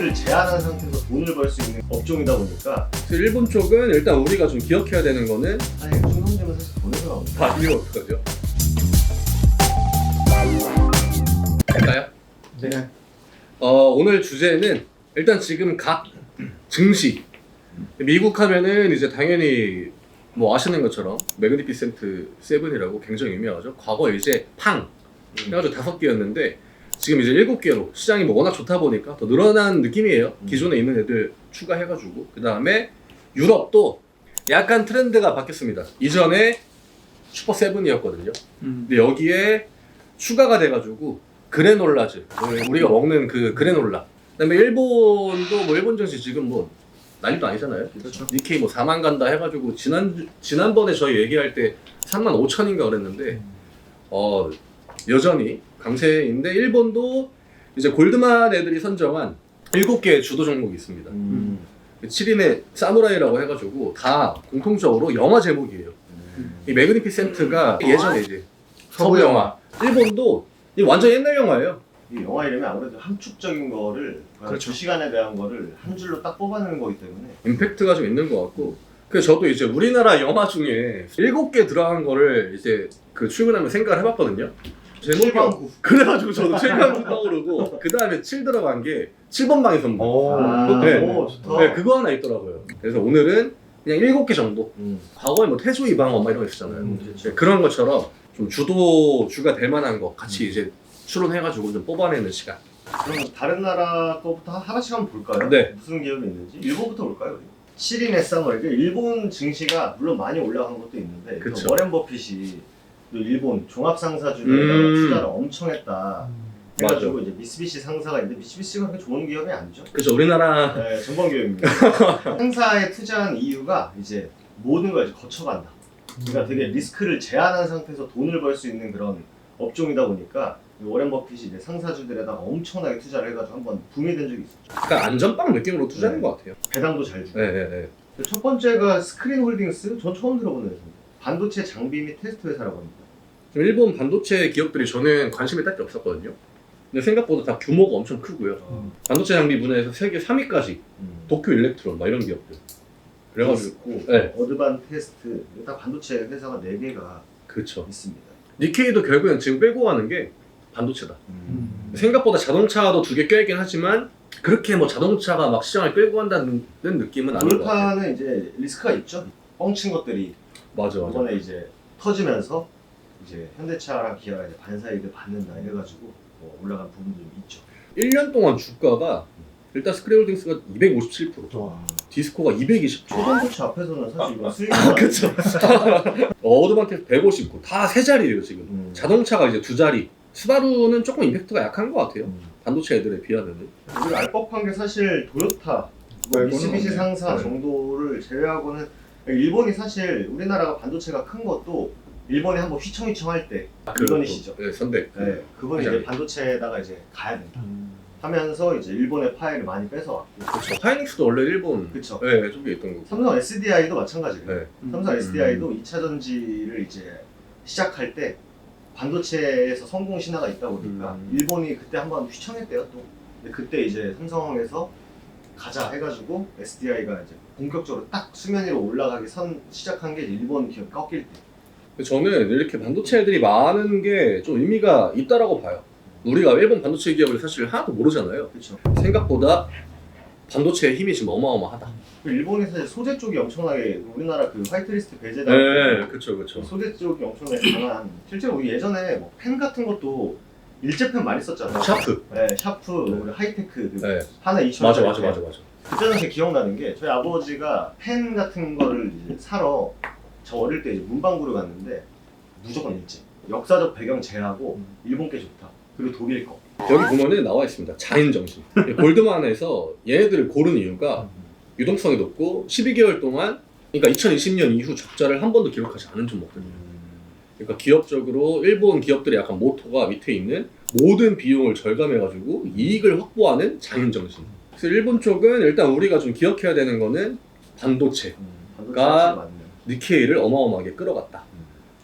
리스크를 제한한 상태에서 돈을 벌 수 있는 업종이다 보니까 그래서 일본 쪽은 일단 우리가 좀 기억해야 되는 거는 아니 충성되면 사실 돈을 벌어옵니다. 이거 어떡하죠? 할까요? 네. 오늘 주제는 일단 지금 각 증시 미국 하면은 이제 당연히 뭐 아시는 것처럼 매그니피센트 세븐이라고 굉장히 유명하죠. 과거에 이제 팡 해가지고 5개였는데 지금 이제 7개로 시장이 뭐 워낙 좋다 보니까 더 늘어난 느낌이에요. 기존에 있는 애들 추가해가지고. 그 다음에 유럽도 약간 트렌드가 바뀌었습니다. 이전에 슈퍼 세븐이었거든요. 근데 여기에 추가가 돼가지고 그래놀라즈, 우리가 먹는 그 그래놀라. 그다음에 일본도 뭐 일본 증시 지금 뭐 난리도 아니잖아요. 그렇죠. 니케이 뭐 4만 간다 해가지고 지난번에 저희 얘기할 때 3만 5천인가 그랬는데 여전히 강세인데 일본도 이제 골드만 애들이 선정한 7개의 주도 종목이 있습니다. 7인의 사무라이라고 해가지고 다 공통적으로 영화 제목이에요. 이 매그니피센트가 예전에 이제 서부 영화. 일본도 이 완전 옛날 영화예요. 이 영화 이름이 아무래도 함축적인 거를 그렇죠. 2시간에 대한 거를 한 줄로 딱 뽑아내는 거기 때문에 임팩트가 좀 있는 것 같고. 그래서 저도 이제 우리나라 영화 중에 7개 들어간 거를 이제 그 출근하면 생각을 해봤거든요. 제목이 7번 그래가지고 저도 7번 떠오르고 그 다음에 7 들어간 게 7번 방의 선물. 네. 오, 좋다. 네, 그거 하나 있더라고요. 그래서 오늘은 그냥 7개 정도. 과거에 뭐 태조 이방원 막 이런 거 있었잖아요. 그렇죠. 네, 그런 것처럼 좀 주도주가 될 만한 거 같이 이제 추론해가지고 좀 뽑아내는 시간. 그럼 다른 나라 거부터 하나씩 한번 볼까요? 네. 무슨 기업이 있는지. 일본부터 볼까요? 우리? 7인의 사무라이. 일본 증시가 물론 많이 올라간 것도 있는데 그쵸. 그 워렌 버핏이 또 일본 종합상사주에다가 투자를 엄청 했다. 해가지고 맞아. 이제 미쓰비시 상사가 있는데 미쓰비시가 그렇게 좋은 기업이 아니죠. 그죠, 우리나라. 네, 전범기업입니다. 상사에 투자한 이유가 이제 모든 걸 이제 거쳐간다. 그러니까 되게 리스크를 제한한 상태에서 돈을 벌 수 있는 그런 업종이다 보니까 워렌 버핏이 이제 상사주들에다가 엄청나게 투자를 해가지고 한번 붐이 된 적이 있었죠. 약간 안전빵 느낌으로 투자하는 것 같아요. 배당도 잘 주고. 네. 첫 번째가 스크린 홀딩스. 전 처음 들어보는 회사입니다. 반도체 장비 및 테스트 회사라고 합니다. 좀 일본 반도체 기업들이 저는 관심이 딱히 없었거든요. 근데 생각보다 다 규모가 엄청 크고요. 반도체 장비 분야에서 세계 3위까지 도쿄 일렉트론 막 이런 기업들. 그래가지고 있고 네. 어드반 테스트. 딱 반도체 회사가 4개가 그쵸. 있습니다. 니케이도 결국엔 지금 끌고 가는 게 반도체다. 생각보다 자동차도 2개 껴있긴 하지만 그렇게 뭐 자동차가 막 시장을 끌고 간다는 느낌은 아닌 것 같아요. 몰타는 이제 리스크가 있죠. 뻥친 것들이 맞아. 이번에 이제 터지면서 이제 현대차랑 기아가 이제 반사이익을 받는다 이래가지고 뭐 올라간 부분도 좀 있죠. 1년 동안 주가가 일단 스크린홀딩스가 257%, 디스코가 220%. 초반도체 앞에서는 사실 이거 수익이 그쵸. 어드반테스 159. 다 세 자리예요 지금. 자동차가 이제 2자리. 스바루는 조금 임팩트가 약한 것 같아요. 반도체 애들에 비하면은. 우리가 알 법한 게 사실 도요타, 뭐 미쓰비시 상사 네. 정도를 제외하고는 일본이 사실 우리나라가 반도체가 큰 것도 일본이 한번 휘청휘청할 때 일본이시죠. 네, 선백. 네, 그건 이제 반도체에다가 이제 가야 된다. 하면서 이제 일본의 파일을 많이 뺏어왔고. 그렇죠. 하이닉스도 원래 일본. 그쵸. 네, 저기 있던 거고. 삼성 SDI도 마찬가지예요. 네. 삼성 SDI도 2차 전지를 이제 시작할 때 반도체에서 성공 신화가 있다 보니까 일본이 그때 한번 휘청했대요 또. 근데 그때 이제 삼성에서 가자 해가지고 SDI가 이제 본격적으로 딱 수면 위로 올라가기 시작한 게 일본 기업 꺾일 때. 저는 이렇게 반도체 애들이 많은 게 좀 의미가 있다라고 봐요. 우리가 일본 반도체 기업을 사실 하나도 모르잖아요. 그렇죠. 생각보다 반도체의 힘이 지금 어마어마하다. 일본이 사실 소재 쪽이 엄청나게 우리나라 그 화이트리스트 배제다. 네, 그렇죠. 소재 쪽이 엄청나게 강한. 실제로 우리 예전에 뭐 펜 같은 것도 일제펜 많이 썼잖아요. 샤프. 네, 샤프, 우리 하이테크 그 네. 하나 2천 맞아. 그때 당시에 기억나는 게 저희 아버지가 펜 같은 거를 이제 사러 저 어릴 때 이제 문방구를 갔는데 무조건 일제. 역사적 배경 제하고 일본 게 좋다. 그리고 독일 거. 여기 보면은 나와 있습니다. 자인 정신. 골드만에서 얘네들을 고른 이유가 유동성이 높고 12개월 동안, 그러니까 2020년 이후 적자를 한 번도 기록하지 않은 종목들. 그러니까 기업적으로 일본 기업들의 약간 모토가 밑에 있는 모든 비용을 절감해가지고 이익을 확보하는 장인 정신. 그래서 일본 쪽은 일단 우리가 좀 기억해야 되는 거는 반도체가 반도체가 맞네요. 니케이를 어마어마하게 끌어갔다.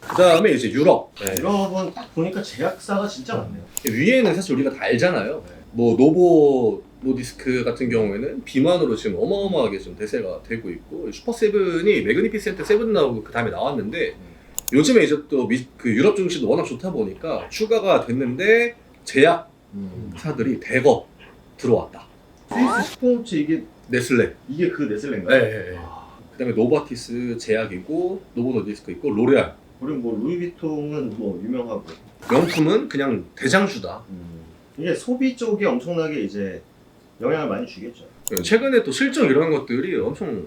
그 다음에 이제 유럽. 네. 유럽은 딱 보니까 제약사가 진짜 많네요. 위에는 사실 우리가 다 알잖아요. 네. 뭐 노보 노디스크 같은 경우에는 비만으로 지금 어마어마하게 지금 대세가 되고 있고 슈퍼세븐이 매그니피센트 세븐 나오고 그 다음에 나왔는데 요즘에 이제 또 그 유럽 증시도 워낙 좋다 보니까 추가가 됐는데 제약사들이 대거 들어왔다. 스위스 식품업체 이게 네슬레. 그 네슬레인가요? 네. 그다음에 노바티스 제약이고 노보노디스크 있고 로레알. 그리고 뭐 루이비통은 뭐 유명하고 명품은 그냥 대장주다. 이게 소비 쪽에 엄청나게 이제 영향을 많이 주겠죠. 최근에 또 실적 이런 것들이 엄청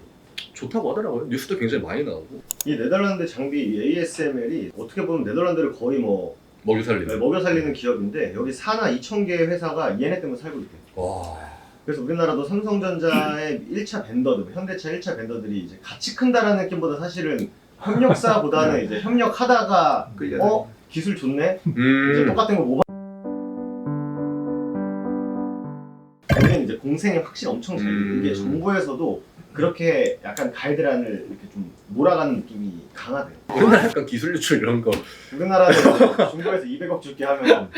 좋다고 하더라고요. 뉴스도 굉장히 많이 나오고. 이 네덜란드 장비 이 ASML이 어떻게 보면 네덜란드를 거의 뭐 먹여 살리는. 먹여 살리는 기업인데 여기 사나 2,000개의 회사가 얘네 때문에 살고 있대. 와. 그래서 우리나라도 삼성전자의 1차 벤더들, 현대차 1차 벤더들이 이제 같이 큰다라는 느낌보다 사실은 협력사보다는 이제 협력하다가 기술 좋네? 이제 똑같은 거 모바 여기는 이제 공생이 확실히 엄청 잘 돼. 이게 정부에서도 그렇게 약간 가이드라인을 이렇게 좀 몰아가는 느낌이 강하대요. 우리나라 약간 기술 유출 이런 거. 우리나라는 중국에서 200억 줄게 하면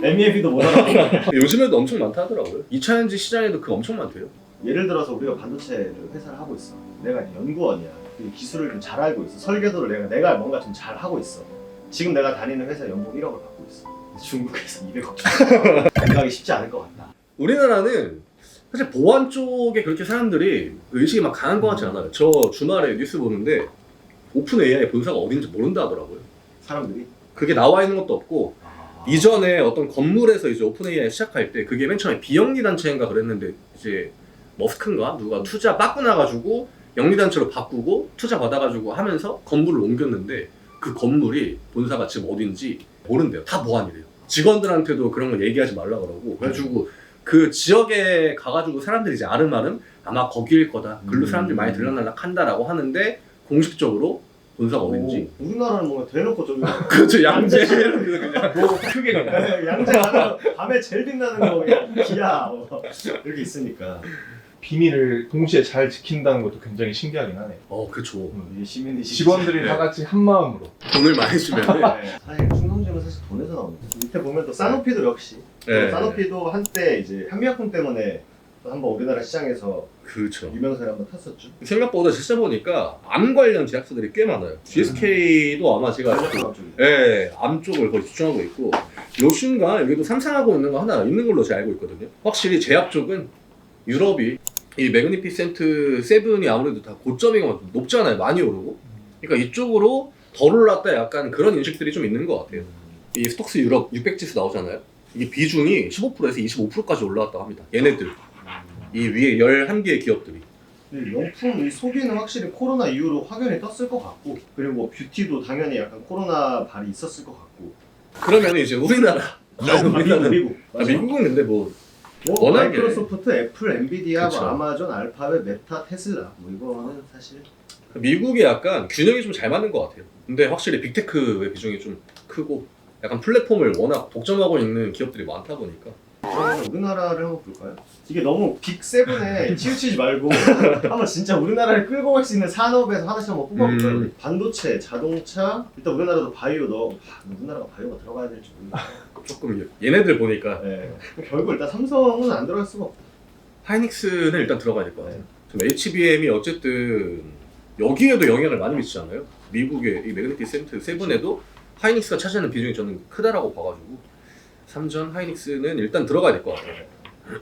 MEB도 못 알아듣고. 요즘에도 엄청 많다 하더라고요. 2차전지 시장에도 그거 엄청 많대요. 예를 들어서 우리가 반도체 회사를 하고 있어. 내가 이제 연구원이야. 그 기술을 좀 잘 알고 있어. 설계도를 내가 뭔가 좀 잘 하고 있어. 지금 내가 다니는 회사 연봉 1억을 받고 있어. 중국에서 200억 줄게. 생각이 쉽지 않을 것 같다. 우리나라는 사실 보안 쪽에 그렇게 사람들이 의식이 막 강한 것 같지 않아요. 저 주말에 뉴스 보는데 오픈 AI 본사가 어딘지 모른다 하더라고요. 사람들이. 그게 나와 있는 것도 없고 이전에 어떤 건물에서 이제 오픈 AI 시작할 때 그게 맨 처음에 비영리 단체인가 그랬는데 이제 머스크인가 누가 투자 빠꾸 나가지고 영리 단체로 바꾸고 투자 받아가지고 하면서 건물을 옮겼는데 그 건물이 본사가 지금 어딘지 모른대요. 다 보안이래요. 직원들한테도 그런 거 얘기하지 말라 그러고 그래가지고 그 지역에 가가지고 사람들이 이제 아름아름 아마 거기일 거다. 글로 사람들이 많이 들락날락 한다라고 하는데 공식적으로 본사가 어딘지. 우리나라는 뭔가 대놓고 저기 그렇죠. 양재 그냥 뭐 크게 그냥. 양재 가면 밤에 제일 빛나는 거 그냥 기아 뭐 이렇게 있으니까. 비밀을 동시에 잘 지킨다는 것도 굉장히 신기하긴 하네. 그렇죠. 이게 시민이 직원들이 다 같이 한 마음으로. 돈을 많이 주면 사실 충성심은 사실 돈에서 나옵니다. 밑에 보면 또 사노피도 역시 네. 사노피도 한때 이제 한미약품 때문에 또 한번 우리나라 시장에서 그렇죠. 유명세를 한번 탔었죠. 생각보다 진짜 보니까 암 관련 제약사들이 꽤 많아요. GSK도 아마 제가 전략 쪽이. 암 쪽을 거의 집중하고 있고 로션과 여기도 상상하고 있는 거 하나 있는 걸로 제가 알고 있거든요. 확실히 제약 쪽은 유럽이 이 매그니피센트 세븐이 아무래도 다 고점이 높잖아요. 많이 오르고. 그러니까 이쪽으로 덜 올랐다 약간 그런 인식들이 좀 있는 것 같아요. 이 스톡스 유럽 600지수 나오잖아요. 이게 비중이 15%에서 25%까지 올라왔다고 합니다. 얘네들. 이 위에 11개의 기업들이. 명품 이 소비는 확실히 코로나 이후로 확연히 떴을 것 같고 그리고 뭐 뷰티도 당연히 약간 코로나 발이 있었을 것 같고 그러면 이제 우리나라. 미국 미국은 근데 뭐 뭐 워낙에- 마이크로소프트, 애플, 엔비디아, 그쵸. 뭐 아마존, 알파벳, 메타, 테슬라 뭐 이거는 사실 미국이 약간 균형이 좀 잘 맞는 것 같아요. 근데 확실히 빅테크의 비중이 좀 크고 약간 플랫폼을 워낙 독점하고 있는 기업들이 많다 보니까 그러면 우리나라를 한번 볼까요? 이게 너무 빅7에 치우치지 말고 한번 진짜 우리나라를 끌고 갈 수 있는 산업에서 하나씩 한번 뽑아볼까요? 반도체, 자동차, 일단 우리나라도 바이오 우리나라가 바이오가 들어가야 될지 모르겠어요. 조금 얘네들 보니까 네. 결국 일단 삼성은 안 들어갈 수가 없다. 하이닉스는 일단 들어가야 될 것 같아요. 지금 HBM이 어쨌든 여기에도 영향을 많이 미치잖아요. 미국의 이 매그니피센트 세븐에도 하이닉스가 차지하는 비중이 저는 크다라고 봐가지고 삼전 하이닉스는 일단 들어가야 될 것 같아요.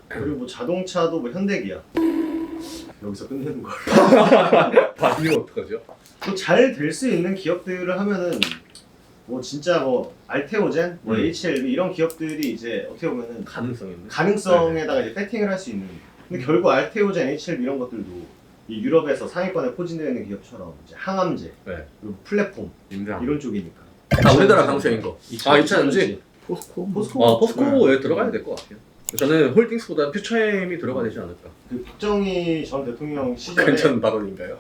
그리고 뭐 자동차도 뭐 현대기아 여기서 끝내는 거. 아니면 어떡하죠? 또 잘 될 수 있는 기업들을 하면은 뭐 진짜 뭐 알테오젠, 뭐 HLB 이런 기업들이 이제 어떻게 보면은 가능성 있는. 가능성에다가 이제 배팅을 할 수 있는. 근데 결국 알테오젠, HLB 이런 것들도 이 유럽에서 상위권에 포진되어 있는 기업처럼 이제 항암제, 네. 그리고 플랫폼 임상. 이런 쪽이니까. 우리나라 가능성인 거. 2차전지? 포스코. 포스코에 들어가야 될 것 같아요. 저는 홀딩스보다 퓨처엠이 들어가야 되지 않을까. 그 박정희 전 대통령 시절에 괜찮은 발언인가요?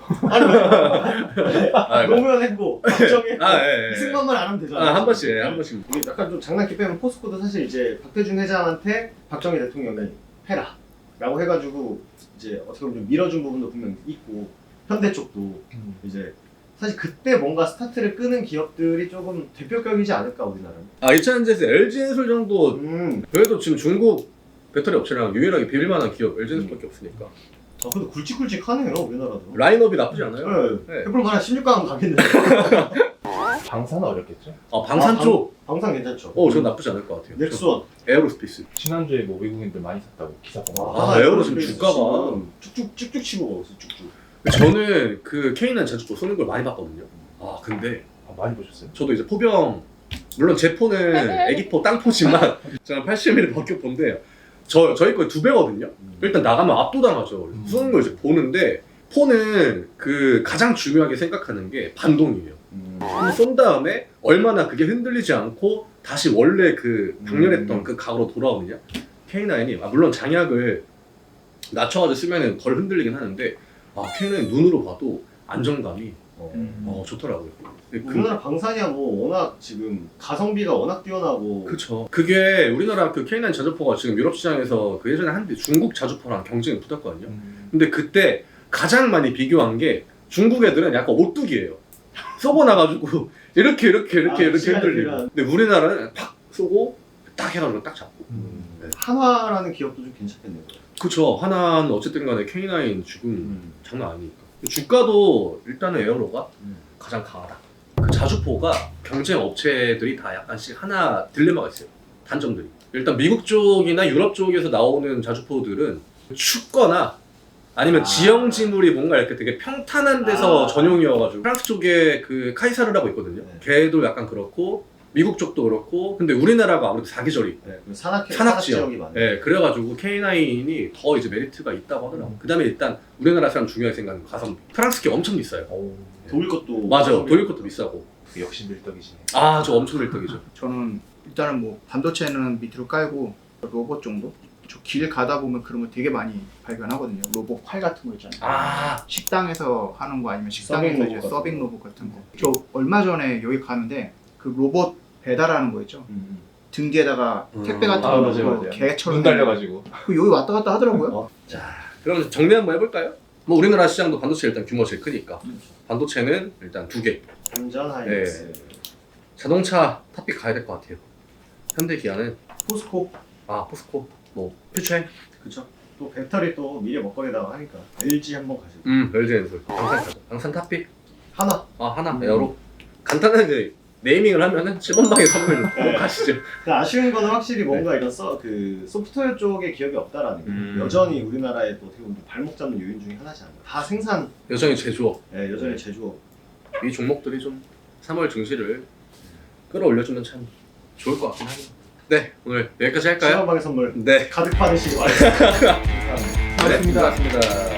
아니 노무현 했고 박정희 했고 예. 이승만만 안 하면 되잖아. 한 번씩, 한 번씩. 이게 약간 좀 장난기 빼면 포스코도 사실 이제 박대중 회장한테 박정희 대통령이 해라 라고 해가지고 이제 어떻게 보면 좀 밀어준 부분도 분명 있고 현대 쪽도 이제 사실 그때 뭔가 스타트를 끄는 기업들이 조금 대표격이지 않을까 우리나라는. 2차전지에서 LG엔솔 정도 그래도 지금 중국 배터리 업체랑 유일하게 비빌 만한 기업 LG에너지밖에 없으니까. 아 근데 굵직굵직하네요 우리나라도. 라인업이 나쁘지 않아요. 네. 네. 해볼만 한 16강 가겠는데. 방사는 어렵겠죠? 방산 쪽. 방산 괜찮죠. 전 나쁘지 않을 것 같아요. 넥스원. 에어로스페이스. 지난주에 뭐 외국인들 많이 샀다고 기사 본 거. 에어로 지금 주가가 쭉쭉 치고 가고 있어 쭉쭉. 저는 그 K9 자주포 쏘는 걸 많이 봤거든요. 근데 많이 보셨어요? 저도 이제 포병, 물론 제 포는 애기포 땅포지만 제가 80mm 박격포인데 저희 거의 2배거든요. 일단 나가면 압도당하죠. 쏘는 걸 이제 보는데 포는 그 가장 중요하게 생각하는 게 반동이에요. 한번 쏜 다음에 얼마나 그게 흔들리지 않고 다시 원래 그 당연했던 그 각으로 돌아오느냐. K9이 물론 장약을 낮춰가지고 쓰면은 덜 흔들리긴 하는데 K9 눈으로 봐도 안정감이 좋더라고요. 우리나라 방산이야 뭐 워낙 지금 가성비가 워낙 뛰어나고. 그쵸. 그게 우리나라 그 K9 자주포가 지금 유럽 시장에서 그 예전에 한때 중국 자주포랑 경쟁이 붙었거든요. 근데 그때 가장 많이 비교한 게 중국 애들은 약간 오뚜기예요. 쏘고 나가지고 이렇게 흔들리고. 근데 우리나라는 팍 쏘고 딱 해가지고 딱 잡고. 한화라는 기업도 좀 괜찮겠네요. 그쵸. 하나는 어쨌든 간에 K9 지금 장난 아니니까. 주가도 일단은 에어로가 가장 강하다. 그 자주포가 경쟁 업체들이 다 약간씩 하나 딜레마가 있어요. 단점들이. 일단 미국 쪽이나 유럽 쪽에서 나오는 자주포들은 춥거나 아니면 지형 지물이 뭔가 이렇게 되게 평탄한 데서 전용이어가지고 프랑스 쪽에 그 카이사르라고 있거든요. 네. 걔도 약간 그렇고 미국 쪽도 그렇고 근데 우리나라가 아무래도 사계절이 네, 산악 산악 지역이 많아요. 네, 그래가지고 K9이 더 이제 메리트가 있다고 하더라고. 그다음에 일단 우리나라 사람 중요하게 생각하는 거 가성비. 프랑스게 엄청 비싸요. 도일 것도 맞아요. 도일 것도 비싸고. 역시 밀떡이시네. 저 엄청 밀떡이죠. 저는 일단은 뭐 반도체는 밑으로 깔고 로봇 정도? 저 길 가다 보면 그런 거 되게 많이 발견하거든요. 로봇 활 같은 거 있잖아요. 식당에서 하는 거 아니면 식당에서 서빙 이제 로봇 서빙 로봇 같은 거. 저 얼마 전에 여기 가는데 그 로봇 배달하는 거 있죠. 등 뒤에다가 택배 같은 거 맞아요. 개처럼 눈 달려가지고. 그 여기 왔다 갔다 하더라고요. 그럼 정리 한번 해볼까요? 뭐 우리나라 시장도 반도체 일단 규모가 제일 크니까 반도체는 일단 2개. 삼전 하이닉스. 네. 자동차 탑픽 가야 될 것 같아요. 현대 기아는 포스코. 포스코, 뭐 퓨처, 그쵸. 또 배터리 또 미래 먹거리다가 하니까 LG 한번 가시죠. LG 엔솔, 방산 가죠. 방산 탑픽. 하나. 하나 에어로. 간단하게 네이밍을 하면은 10원 방의 선물 가시죠. 그 아쉬운 거는 확실히 뭔가 이런 그 소프트웨어 쪽에 기업이 없다라는 거. 여전히 우리나라의 또 어떻게 보면 발목 잡는 요인 중에 하나지 않나. 다 생산. 여전히 제조업. 네, 여전히 제조업. 이 종목들이 좀 3월 증시를 끌어올려주면 참 좋을 것 같긴 하네요. 네, 오늘 여기까지 할까요? 10원 방의 선물. 네. 가득 받으시기 바랍니다. 감사합니다. 네, 고맙습니다.